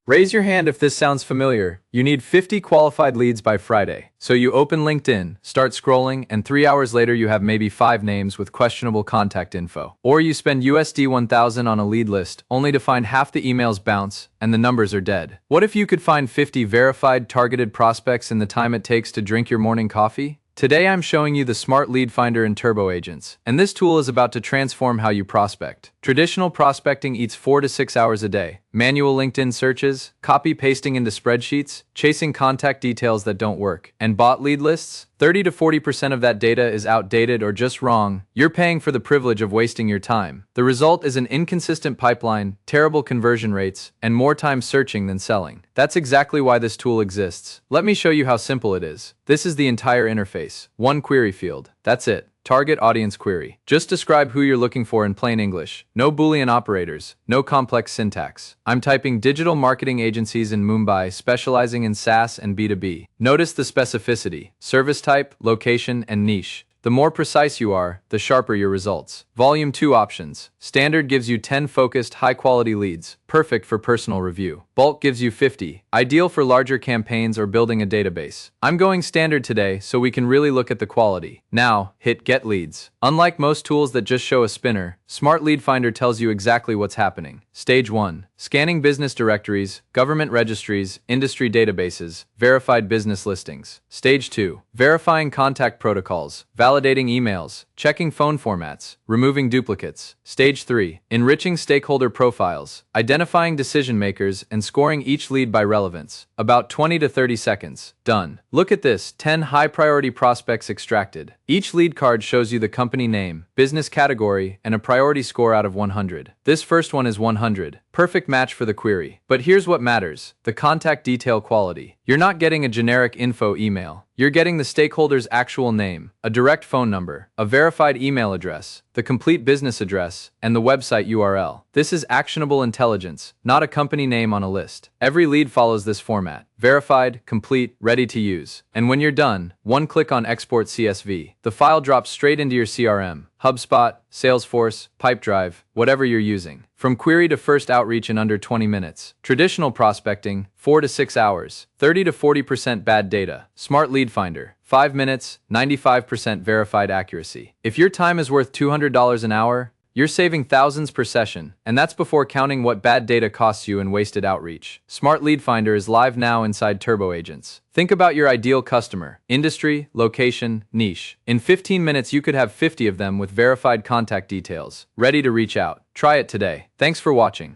Raise your hand if this sounds familiar. You need 50 qualified leads by Friday. So you open LinkedIn, start scrolling, and 3 hours later you have maybe 5 names with questionable contact info. Or you spend USD 1000 on a lead list, only to find half the emails bounce, and the numbers are dead. What if you could find 50 verified, targeted prospects in the time it takes to drink your morning coffee? Today I'm showing you the Smart Lead Finder in TurboAgents, and this tool is about to transform how you prospect. Traditional prospecting eats 4 to 6 hours a day. Manual LinkedIn searches, copy-pasting into spreadsheets, chasing contact details that don't work, and bot lead lists? 30 to 40% of that data is outdated or just wrong. You're paying for the privilege of wasting your time. The result is an inconsistent pipeline, terrible conversion rates, and more time searching than selling. That's exactly why this tool exists. Let me show you how simple it is. This is the entire interface. One query field. That's it. Target audience query. Just describe who you're looking for in plain English. No Boolean operators, no complex syntax. I'm typing digital marketing agencies in Mumbai specializing in SaaS and B2B. Notice the specificity, service type, location, and niche. The more precise you are, the sharper your results. Volume 2 options. Standard gives you 10 focused, high-quality leads, perfect for personal review. Bulk gives you 50, ideal for larger campaigns or building a database. I'm going standard today so we can really look at the quality. Now, hit Get Leads. Unlike most tools that just show a spinner, Smart Lead Finder tells you exactly what's happening. Stage 1. Scanning business directories, government registries, industry databases, verified business listings. Stage 2. Verifying contact protocols, validating emails, checking phone formats, removing duplicates. Stage 3. Enriching stakeholder profiles, identifying decision makers and scoring each lead by relevance. About 20 to 30 seconds. Done. Look at this, 10 high-priority prospects extracted. Each lead card shows you the company name, business category, and a priority score out of 100. This first one is 100. Perfect match for the query. But here's what matters, the contact detail quality. You're not getting a generic info email. You're getting the stakeholder's actual name, a direct phone number, a verified email address, the complete business address, and the website URL. This is actionable intelligence, not a company name on a list. Every lead follows this format. Verified, complete, ready to use. And when you're done, one click on Export CSV. The file drops straight into your CRM, HubSpot, Salesforce, Pipedrive, whatever you're using. From query to first outreach in under 20 minutes. Traditional prospecting, 4 to 6 hours. 30 to 40% bad data. Smart Lead Finder, 5 minutes, 95% verified accuracy. If your time is worth $200 an hour, you're saving thousands per session, and that's before counting what bad data costs you in wasted outreach. Smart Lead Finder is live now inside TurboAgents. Think about your ideal customer, industry, location, niche. In 15 minutes, you could have 50 of them with verified contact details, ready to reach out. Try it today. Thanks for watching.